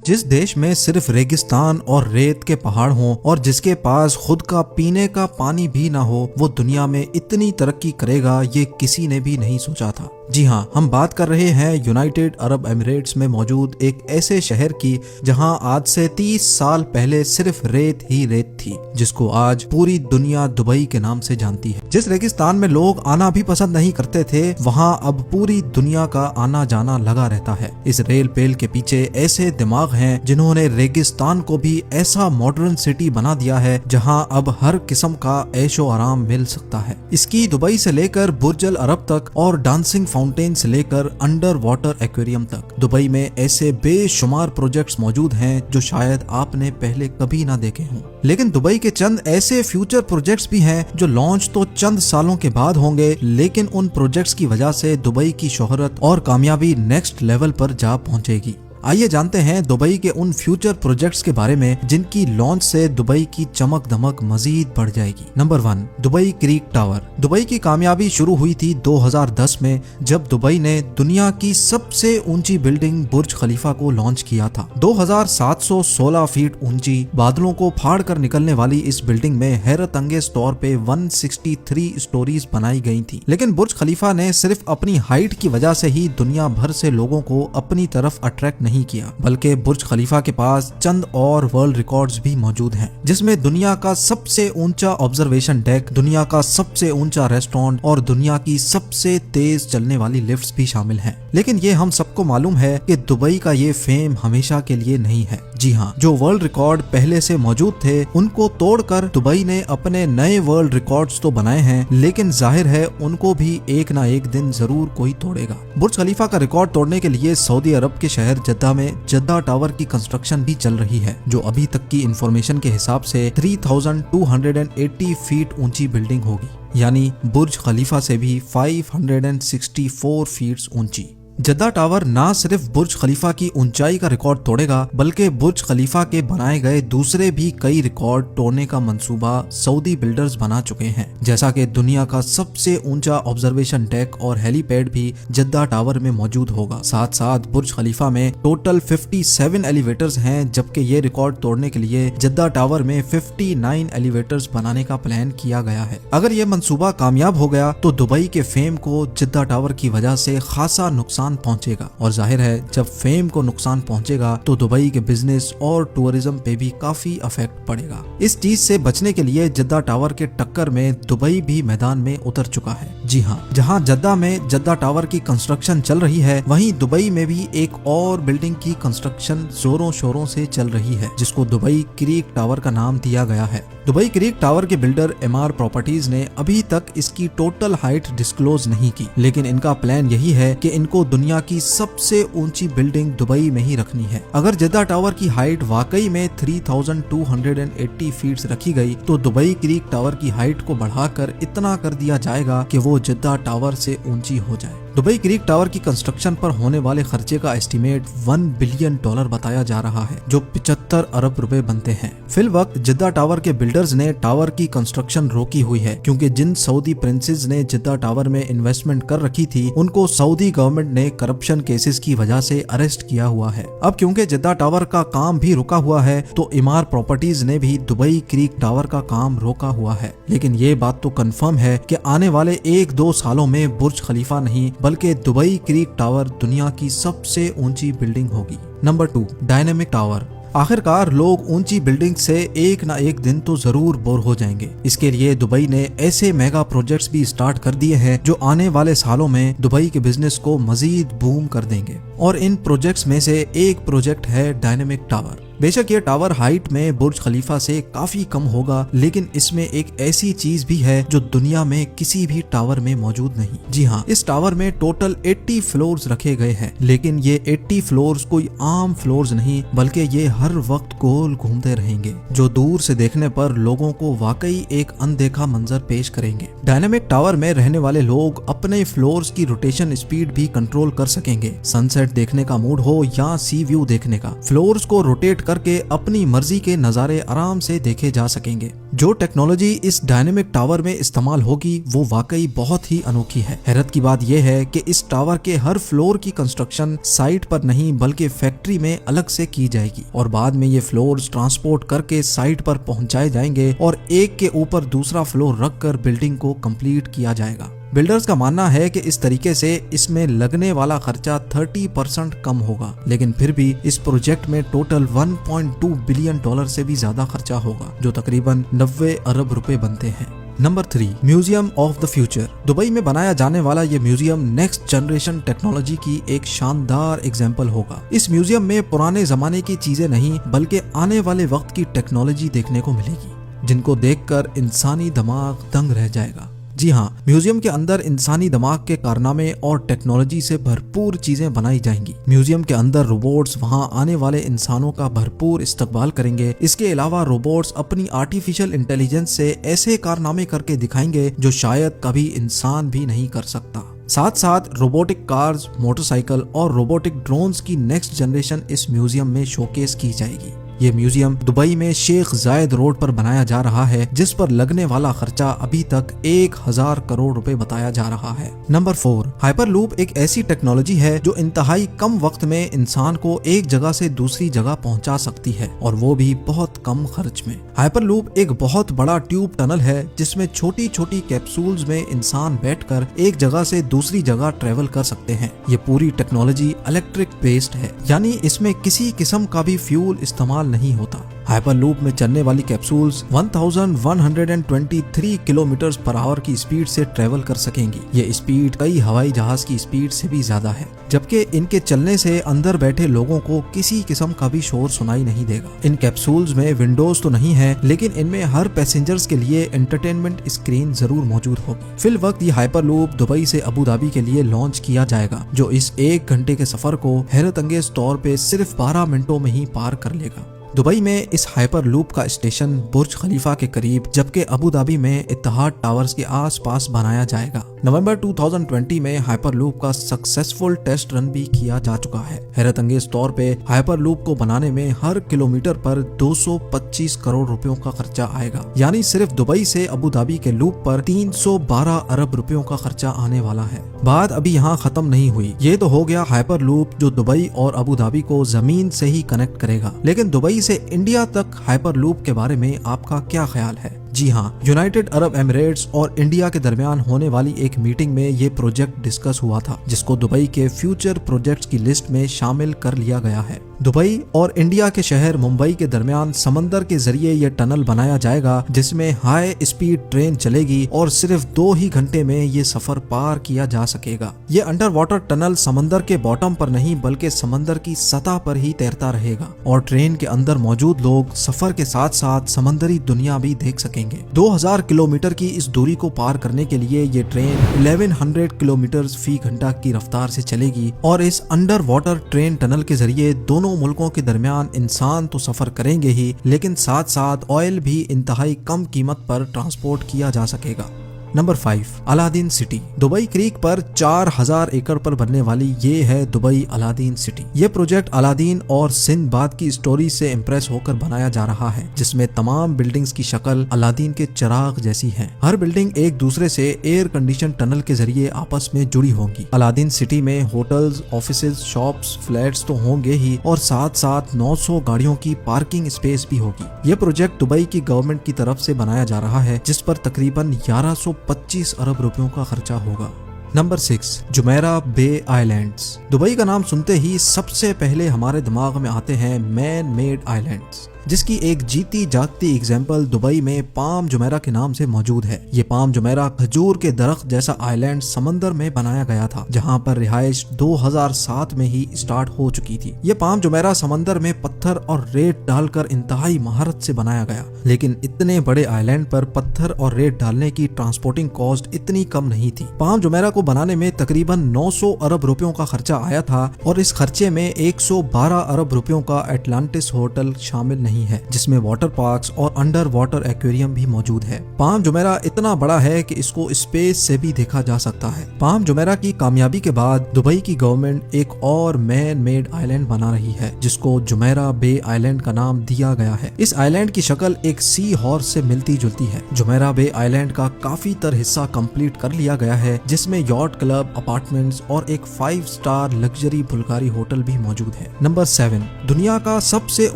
जिस देश में सिर्फ रेगिस्तान और रेत के पहाड़ हों और जिसके पास खुद का पीने का पानी भी ना हो, वो दुनिया में इतनी तरक्की करेगा ये किसी ने भी नहीं सोचा था। जी हाँ, हम बात कर रहे हैं यूनाइटेड अरब एमिरेट्स में मौजूद एक ऐसे शहर की जहां आज से 30 साल पहले सिर्फ रेत ही रेत थी, जिसको आज पूरी दुनिया दुबई के नाम से जानती है। जिस रेगिस्तान में लोग आना भी पसंद नहीं करते थे, वहां अब पूरी दुनिया का आना जाना लगा रहता है। इस रेल पेल के पीछे ऐसे दिमाग हैं जिन्होंने रेगिस्तान को भी ऐसा मॉडर्न सिटी बना दिया है जहां अब हर किस्म का ऐशो आराम मिल सकता है। इसकी दुबई से लेकर बुर्ज अल अरब तक और डांसिंग फाउंटेन से लेकर अंडर वाटर एक्वेरियम तक दुबई में ऐसे बेशुमार प्रोजेक्ट्स मौजूद हैं जो शायद आपने पहले कभी ना देखे हों। लेकिन दुबई के चंद ऐसे फ्यूचर प्रोजेक्ट्स भी हैं जो लॉन्च तो चंद सालों के बाद होंगे, लेकिन उन प्रोजेक्ट्स की वजह से दुबई की शोहरत और कामयाबी नेक्स्ट लेवल पर जा पहुंचेगी। आइए जानते हैं दुबई के उन फ्यूचर प्रोजेक्ट्स के बारे में जिनकी लॉन्च से दुबई की चमक दमक मजीद बढ़ जाएगी। Number 1, Dubai creek tower. Dubai की कामयाबी शुरू हुई थी 2010 में जब दुबई ने दुनिया की सबसे ऊंची बिल्डिंग बुर्ज खलीफा को लॉन्च किया था। 2716 फीट ऊंची बादलों को फाड़ कर निकलने वाली इस बिल्डिंग में हैरत अंगेज तौर पे 163 स्टोरीज बनाई गई थी। लेकिन बुर्ज खलीफा ने सिर्फ अपनी हाइट की वजह से ही दुनिया भर से लोगों को अपनी तरफ अट्रैक्ट नहीं किया, बल्कि बुर्ज खलीफा के पास चंद और वर्ल्ड रिकॉर्ड्स भी मौजूद हैं, जिसमें दुनिया का सबसे ऊंचा ऑब्जर्वेशन डेक, दुनिया का सबसे ऊंचा रेस्टोरेंट और दुनिया की सबसे तेज चलने वाली लिफ्ट्स भी शामिल हैं। लेकिन ये हम सबको मालूम है कि दुबई का ये फेम हमेशा के लिए नहीं है। जी हाँ, जो वर्ल्ड रिकॉर्ड पहले से मौजूद थे उनको तोड़कर दुबई ने अपने नए वर्ल्ड रिकॉर्ड्स तो बनाए हैं, लेकिन जाहिर है उनको भी एक ना एक दिन जरूर कोई तोड़ेगा। बुर्ज खलीफा का रिकॉर्ड तोड़ने के लिए सऊदी अरब के शहर जद्दा में जद्दा टावर की कंस्ट्रक्शन भी चल रही है, जो अभी तक की इंफॉर्मेशन के हिसाब से 3280 फीट ऊंची बिल्डिंग होगी, यानी बुर्ज खलीफा से भी 564 फीट ऊंची। जद्दा टावर ना सिर्फ बुर्ज खलीफा की ऊंचाई का रिकॉर्ड तोड़ेगा, बल्कि बुर्ज खलीफा के बनाए गए दूसरे भी कई रिकॉर्ड तोड़ने का मंसूबा सऊदी बिल्डर्स बना चुके हैं। जैसा कि दुनिया का सबसे ऊंचा ऑब्जर्वेशन डेक और हेलीपैड भी जद्दा टावर में मौजूद होगा। साथ साथ बुर्ज खलीफा में टोटल 57 एलिवेटर्स हैं, जबकि ये रिकॉर्ड तोड़ने के लिए जद्दा टावर में 59 एलिवेटर्स बनाने का प्लान किया गया है। अगर ये मंसूबा कामयाब हो गया तो दुबई के फेम को जद्दा टावर की वजह से खासा नुकसान पहुंचेगा, और जाहिर है जब फेम को नुकसान पहुंचेगा तो दुबई के बिजनेस और टूरिज्म पे भी काफी इफेक्ट पड़ेगा। इस चीज से बचने के लिए जद्दा टावर के टक्कर में दुबई भी मैदान में उतर चुका है। जी हाँ, जहां जद्दा में जद्दा टावर की कंस्ट्रक्शन चल रही है, वहीं दुबई में भी एक और बिल्डिंग की कंस्ट्रक्शन जोरों शोरों से चल रही है, जिसको दुबई क्रीक टावर का नाम दिया गया है। दुबई क्रीक टावर के बिल्डर एमआर प्रॉपर्टीज ने अभी तक इसकी टोटल हाइट डिस्क्लोज नहीं की, लेकिन इनका प्लान यही है कि इनको दुनिया की सबसे ऊंची बिल्डिंग दुबई में ही रखनी है। अगर जद्दा टावर की हाइट वाकई में 3280 फीट रखी गई तो दुबई क्रीक टावर की हाइट को बढ़ाकर इतना कर दिया जाएगा कि वो जद्दा टावर से ऊंची हो जाए। दुबई क्रीक टावर की कंस्ट्रक्शन पर होने वाले खर्चे का एस्टीमेट $1 बिलियन बताया जा रहा है, जो 75 अरब रुपए बनते हैं। फिल वक्त जद्दा टावर के बिल्डर्स ने टावर की कंस्ट्रक्शन रोकी हुई है, क्योंकि जिन सऊदी प्रिंसेस ने जद्दा टावर में इन्वेस्टमेंट कर रखी थी उनको सऊदी गवर्नमेंट ने करप्शन केसेस की वजह से अरेस्ट किया हुआ है। अब क्योंकि जद्दा टावर का काम भी रुका हुआ है, तो एमआर प्रॉपर्टीज ने भी दुबई क्रीक टावर का काम रोका हुआ है। लेकिन ये बात तो कंफर्म है कि आने वाले 1-2 सालों में बुर्ज खलीफा नहीं बल्कि दुबई क्रीक टावर दुनिया की सबसे ऊंची बिल्डिंग होगी। Number 2, dynamic tower. आखिरकार लोग ऊंची बिल्डिंग से एक ना एक दिन तो जरूर बोर हो जाएंगे। इसके लिए दुबई ने ऐसे मेगा प्रोजेक्ट्स भी स्टार्ट कर दिए हैं जो आने वाले सालों में दुबई के बिजनेस को मजीद बूम कर देंगे, और इन प्रोजेक्ट्स में से एक प्रोजेक्ट है डायनेमिक टावर। बेशक ये टावर हाइट में बुर्ज खलीफा से काफी कम होगा, लेकिन इसमें एक ऐसी चीज भी है जो दुनिया में किसी भी टावर में मौजूद नहीं। जी हाँ, इस टावर में टोटल 80 फ्लोर्स रखे गए हैं, लेकिन ये 80 फ्लोर्स कोई आम फ्लोर्स नहीं, बल्कि ये हर वक्त गोल घूमते रहेंगे, जो दूर से देखने पर लोगों को वाकई एक अनदेखा मंजर पेश करेंगे। डायनेमिक टावर में रहने वाले लोग अपने फ्लोर्स की रोटेशन स्पीड भी कंट्रोल कर सकेंगे। सनसेट देखने का मूड हो या सी व्यू देखने का, फ्लोर्स को रोटेट करके अपनी मर्जी के नज़ारे आराम से देखे जा सकेंगे। जो टेक्नोलॉजी इस डायनेमिक टावर में इस्तेमाल होगी वो वाकई बहुत ही अनोखी है। हैरत की बात यह है कि इस टावर के हर फ्लोर की कंस्ट्रक्शन साइट पर नहीं बल्कि फैक्ट्री में अलग से की जाएगी और बाद में ये फ्लोर्स ट्रांसपोर्ट करके साइट पर पहुंचाए जाएंगे और एक के ऊपर दूसरा फ्लोर रखकर बिल्डिंग को कंप्लीट किया जाएगा। बिल्डर्स का मानना है कि इस तरीके से इसमें लगने वाला खर्चा 30% कम होगा, लेकिन फिर भी इस प्रोजेक्ट में टोटल 1.2 बिलियन डॉलर से भी ज्यादा खर्चा होगा, जो तकरीबन 90 अरब रुपए बनते हैं। Number 3, museum of the future. Dubai में बनाया जाने वाला ये म्यूजियम नेक्स्ट जनरेशन टेक्नोलॉजी की एक शानदार एग्जाम्पल होगा। इस म्यूजियम में पुराने जमाने की चीजें नहीं बल्कि आने वाले वक्त की टेक्नोलॉजी देखने को मिलेगी, जिनको देखकर इंसानी दिमाग दंग रह जाएगा। जी हाँ, म्यूजियम के अंदर इंसानी दिमाग के कारनामे और टेक्नोलॉजी से भरपूर चीजें बनाई जाएंगी। म्यूजियम के अंदर रोबोट्स वहां आने वाले इंसानों का भरपूर इस्तकबाल करेंगे। इसके अलावा रोबोट्स अपनी आर्टिफिशियल इंटेलिजेंस से ऐसे कारनामे करके दिखाएंगे जो शायद कभी इंसान भी नहीं कर सकता। साथ साथ रोबोटिक कार्स, मोटरसाइकिल और रोबोटिक ड्रोन्स की नेक्स्ट जनरेशन इस म्यूजियम में शोकेस की जाएगी। ये म्यूजियम दुबई में शेख जायद रोड पर बनाया जा रहा है, जिस पर लगने वाला खर्चा अभी तक 1000 करोड़ रुपए बताया जा रहा है। नंबर 4, हाइपरलूप एक ऐसी टेक्नोलॉजी है जो इंतहाई कम वक्त में इंसान को एक जगह से दूसरी जगह पहुंचा सकती है और वो भी बहुत कम खर्च में। हाइपरलूप एक बहुत बड़ा ट्यूब टनल है जिसमें छोटी छोटी कैप्सूल्स में इंसान बैठकर एक जगह से दूसरी जगह ट्रेवल कर सकते हैं। ये पूरी टेक्नोलॉजी इलेक्ट्रिक बेस्ड है, यानी इसमें किसी किस्म का भी फ्यूल इस्तेमाल नहीं होता। हाइपरलूप में चलने वाली कैप्सूल्स 1123 किलोमीटर पर आवर की स्पीड से ट्रेवल कर सकेंगी। ये स्पीड कई हवाई जहाज की स्पीड से भी ज्यादा है, जबकि इनके चलने से अंदर बैठे लोगों को किसी किस्म का भी शोर सुनाई नहीं देगा। इन कैप्सूल्स में विंडोज तो नहीं है, लेकिन इनमें हर पैसेंजर्स के लिए एंटरटेनमेंट स्क्रीन जरूर मौजूद होगी। फिल वक्त ये हाइपरलूप दुबई से अबू धाबी के लिए लॉन्च किया जाएगा, जो इस 1 घंटे के सफर को हैरत अंगेज तौर पे सिर्फ 12 मिनटों में ही पार कर लेगा। दुबई में इस हाइपर लूप का स्टेशन बुर्ज खलीफा के करीब, जबकि अबू धाबी में इत्तेहाद टावर्स के आसपास बनाया जाएगा। नवंबर 2020 में हाइपर लूप का सक्सेसफुल टेस्ट रन भी किया जा चुका है। हैरत अंगेज तौर पे हाइपर लूप को बनाने में हर किलोमीटर पर 225 करोड़ रुपयों का खर्चा आएगा, यानी सिर्फ दुबई से अबू धाबी के लूप पर 312 अरब रुपयों का खर्चा आने वाला है। बात अभी यहाँ खत्म नहीं हुई। ये तो हो गया हाइपर लूप जो दुबई और अबू धाबी को जमीन से ही कनेक्ट करेगा, लेकिन दुबई से इंडिया तक हाइपर लूप के बारे में आपका क्या ख्याल है? जी हाँ, यूनाइटेड अरब एमिरेट्स और इंडिया के दरमियान होने वाली एक मीटिंग में ये प्रोजेक्ट डिस्कस हुआ था, जिसको दुबई के फ्यूचर प्रोजेक्ट्स की लिस्ट में शामिल कर लिया गया है। दुबई और इंडिया के शहर मुंबई के दरमियान समंदर के जरिए ये टनल बनाया जाएगा, जिसमें हाई स्पीड ट्रेन चलेगी और सिर्फ 2 ही घंटे में ये सफर पार किया जा सकेगा। ये अंडर वाटर टनल समंदर के बॉटम पर नहीं बल्कि समंदर की सतह पर ही तैरता रहेगा और ट्रेन के अंदर मौजूद लोग सफर के साथ साथ समंदरी दुनिया भी देख सकेंगे। 2000 किलोमीटर की इस दूरी को पार करने के लिए ये ट्रेन 1100 किलोमीटर फी घंटा की रफ्तार से चलेगी और इस अंडर वाटर ट्रेन टनल के जरिए दोनों मुल्कों के दरमियान इंसान तो सफर करेंगे ही, लेकिन साथ साथ ऑयल भी इंतहाई कम कीमत पर ट्रांसपोर्ट किया जा सकेगा। Number 5, Aladdin city. Dubai creek पर 4000 एकड़ पर बनने वाली ये है दुबई अलादीन सिटी। ये प्रोजेक्ट अलादीन और सिंदबाद की स्टोरी से इम्प्रेस होकर बनाया जा रहा है, जिसमें तमाम बिल्डिंग्स की शक्ल अलादीन के चिराग जैसी है। हर बिल्डिंग एक दूसरे से एयर कंडीशन टनल के जरिए आपस में जुड़ी होंगी। अलादीन सिटी में होटल्स, ऑफिसेज, शॉप्स, फ्लैट्स तो होंगे ही और साथ साथ 900 गाड़ियों की पार्किंग स्पेस भी होगी। ये प्रोजेक्ट दुबई की गवर्नमेंट की तरफ से बनाया जा रहा है, जिस पर तकरीबन 1125 अरब रुपयों का खर्चा होगा। नंबर 6, जुमेरा बे आइलैंड्स। दुबई का नाम सुनते ही सबसे पहले हमारे दिमाग में आते हैं मैन मेड आइलैंड्स, जिसकी एक जीती जागती एग्जाम्पल दुबई में पाम जुमेरा के नाम से मौजूद है। ये पाम जुमेरा खजूर के दरख्त जैसा आइलैंड समंदर में बनाया गया था, जहां पर रिहाइश 2007 में ही स्टार्ट हो चुकी थी। ये पाम जुमेरा समंदर में पत्थर और रेत डालकर इंतहाई महारत से बनाया गया, लेकिन इतने बड़े आइलैंड पर पत्थर और रेत डालने की ट्रांसपोर्टिंग कॉस्ट इतनी कम नहीं थी। पाम जुमेरा को बनाने में तकरीबन 900 अरब रुपयों का खर्चा आया था और इस खर्चे में 112 अरब रुपयों का एटलांटिस होटल शामिल नहीं नहीं है, जिसमें वाटर पार्क्स और अंडर वाटर एक्वेरियम भी मौजूद है। पाम जुमेरा इतना बड़ा है कि इसको स्पेस से भी देखा जा सकता है। पाम जुमेरा की कामयाबी के बाद दुबई की गवर्नमेंट एक और मैन मेड आइलैंड बना रही है, जिसको जुमेरा बे आइलैंड का नाम दिया गया है। इस आइलैंड की शक्ल एक सी हॉर्स से मिलती जुलती है। जुमेरा बे आइलैंड का काफी तर हिस्सा कंप्लीट कर लिया गया है, जिसमें यॉट क्लब, अपार्टमेंट्स और एक 5 स्टार लग्जरी बुल्गारी होटल भी मौजूद है। नंबर 7, दुनिया का सबसे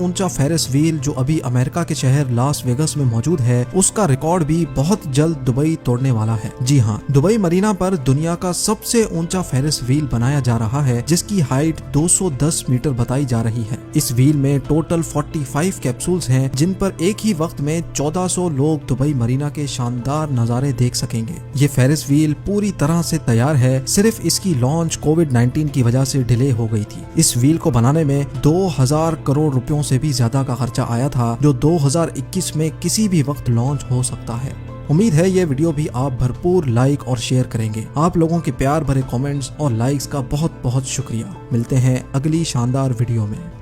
ऊंचा फेरिस व्हील जो अभी अमेरिका के शहर लास वेगस में मौजूद है, उसका रिकॉर्ड भी बहुत जल्द दुबई तोड़ने वाला है। जी हाँ, दुबई मरीना पर दुनिया का सबसे ऊंचा फेरिस व्हील बनाया जा रहा है, जिसकी हाइट 210 मीटर बताई जा रही है। इस व्हील में टोटल 45 कैप्सूल्स हैं, जिन पर एक ही वक्त में 1400 लोग दुबई मरीना के शानदार नजारे देख सकेंगे। ये फेरिस व्हील पूरी तरह से तैयार है, सिर्फ इसकी लॉन्च कोविड-19 की वजह से डिले हो गई थी। इस व्हील को बनाने में 2000 करोड़ रुपयों से भी ज्यादा का खर्चा आया था, जो 2021 में किसी भी वक्त लॉन्च हो सकता है। उम्मीद है ये वीडियो भी आप भरपूर लाइक और शेयर करेंगे। आप लोगों के प्यार भरे कमेंट्स और लाइक्स का बहुत बहुत शुक्रिया। मिलते हैं अगली शानदार वीडियो में।